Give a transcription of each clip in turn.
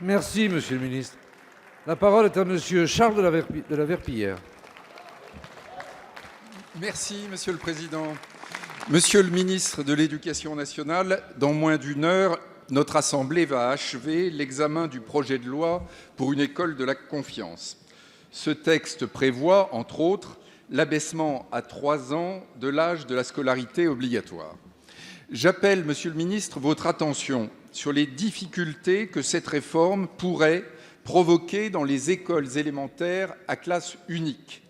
Merci, Monsieur le ministre. La parole est à Monsieur Charles de la Verpillière. Merci, Monsieur le Président. Monsieur le ministre de l'Éducation nationale, dans moins d'une heure, notre Assemblée va achever l'examen du projet de loi pour une école de la confiance. Ce texte prévoit, entre autres, l'abaissement à 3 ans de l'âge de la scolarité obligatoire. J'appelle, Monsieur le ministre, votre attention sur les difficultés que cette réforme pourrait provoquer dans les écoles élémentaires à classe unique.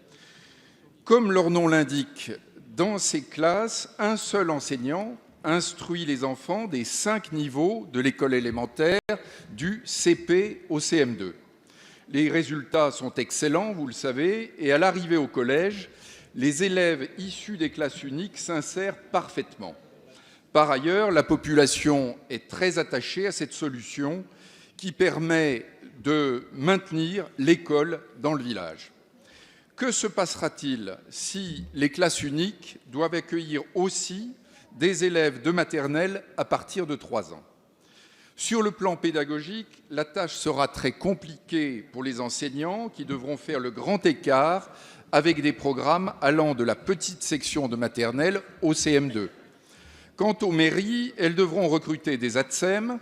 Comme leur nom l'indique, dans ces classes, un seul enseignant instruit les enfants des 5 niveaux de l'école élémentaire, du CP au CM2. Les résultats sont excellents, vous le savez, et à l'arrivée au collège, les élèves issus des classes uniques s'insèrent parfaitement. Par ailleurs, la population est très attachée à cette solution qui permet de maintenir l'école dans le village. Que se passera-t-il si les classes uniques doivent accueillir aussi des élèves de maternelle à partir de 3 ans? Sur le plan pédagogique, la tâche sera très compliquée pour les enseignants qui devront faire le grand écart avec des programmes allant de la petite section de maternelle au CM2. Quant aux mairies, elles devront recruter des ATSEM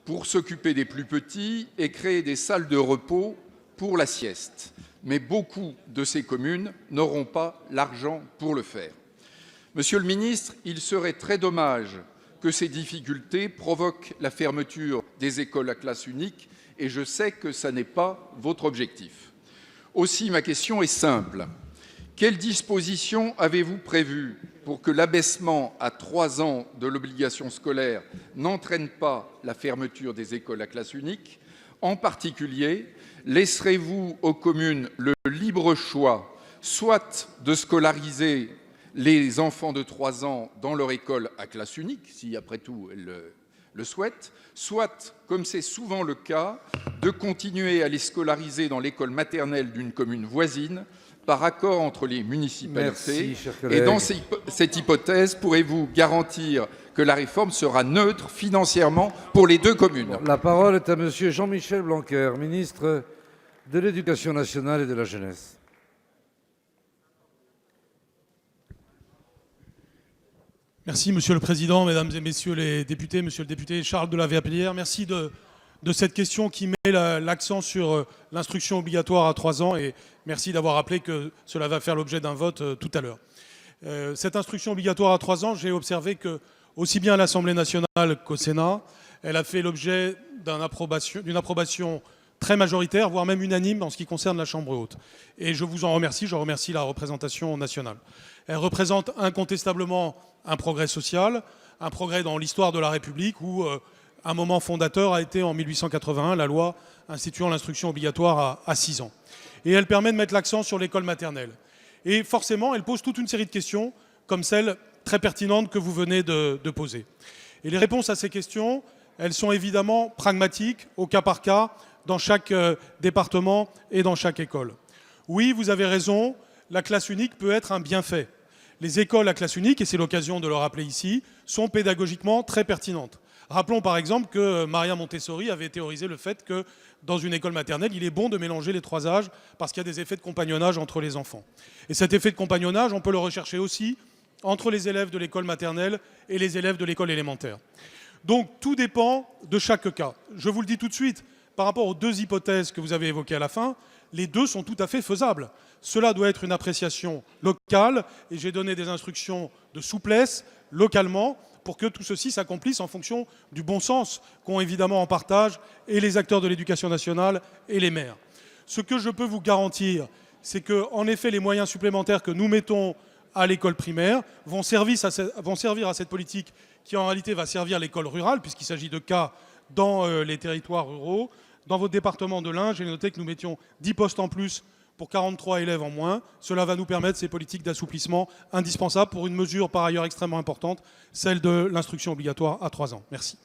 pour s'occuper des plus petits et créer des salles de repos pour la sieste. Mais beaucoup de ces communes n'auront pas l'argent pour le faire. Monsieur le ministre, il serait très dommage que ces difficultés provoquent la fermeture des écoles à classe unique et je sais que ce n'est pas votre objectif. Aussi, ma question est simple. Quelles dispositions avez-vous prévues pour que l'abaissement à 3 ans de l'obligation scolaire n'entraîne pas la fermeture des écoles à classe unique? En particulier, laisserez-vous aux communes le libre choix, soit de scolariser les enfants de 3 ans dans leur école à classe unique, si après tout elles le souhaitent, soit, comme c'est souvent le cas, de continuer à les scolariser dans l'école maternelle d'une commune voisine, par accord entre les municipalités. Et dans cette hypothèse, pourrez-vous garantir que la réforme sera neutre financièrement pour les 2 communes? La parole est à Monsieur Jean-Michel Blanquer, ministre de l'Éducation nationale et de la jeunesse. Merci, Monsieur le Président, Mesdames et Messieurs les députés, Monsieur le député Charles de la Verpillière. Merci de cette question qui met l'accent sur l'instruction obligatoire à 3 ans et merci d'avoir rappelé que cela va faire l'objet d'un vote tout à l'heure. Cette instruction obligatoire à 3 ans, j'ai observé que, aussi bien à l'Assemblée nationale qu'au Sénat, elle a fait l'objet d'une approbation très majoritaire, voire même unanime en ce qui concerne la Chambre haute. Et je vous en remercie, je remercie la représentation nationale. Elle représente incontestablement un progrès social, un progrès dans l'histoire de la République où un moment fondateur a été en 1881, la loi instituant l'instruction obligatoire à 6 ans. Et elle permet de mettre l'accent sur l'école maternelle. Et forcément, elle pose toute une série de questions, comme celle très pertinente que vous venez de poser. Et les réponses à ces questions, elles sont évidemment pragmatiques, au cas par cas, dans chaque département et dans chaque école. Oui, vous avez raison, la classe unique peut être un bienfait. Les écoles à classe unique, et c'est l'occasion de le rappeler ici, sont pédagogiquement très pertinentes. Rappelons par exemple que Maria Montessori avait théorisé le fait que dans une école maternelle, il est bon de mélanger les 3 âges parce qu'il y a des effets de compagnonnage entre les enfants. Et cet effet de compagnonnage, on peut le rechercher aussi entre les élèves de l'école maternelle et les élèves de l'école élémentaire. Donc tout dépend de chaque cas. Je vous le dis tout de suite, par rapport aux 2 hypothèses que vous avez évoquées à la fin, les 2 sont tout à fait faisables. Cela doit être une appréciation locale et j'ai donné des instructions de souplesse localement pour que tout ceci s'accomplisse en fonction du bon sens qu'ont évidemment en partage et les acteurs de l'éducation nationale et les maires. Ce que je peux vous garantir, c'est qu'en effet, les moyens supplémentaires que nous mettons à l'école primaire vont servir à cette politique qui en réalité va servir l'école rurale, puisqu'il s'agit de cas dans les territoires ruraux. Dans votre département de l'Ain, j'ai noté que nous mettions 10 postes en plus pour 43 élèves en moins. Cela va nous permettre ces politiques d'assouplissement indispensables pour une mesure par ailleurs extrêmement importante, celle de l'instruction obligatoire à 3 ans. Merci.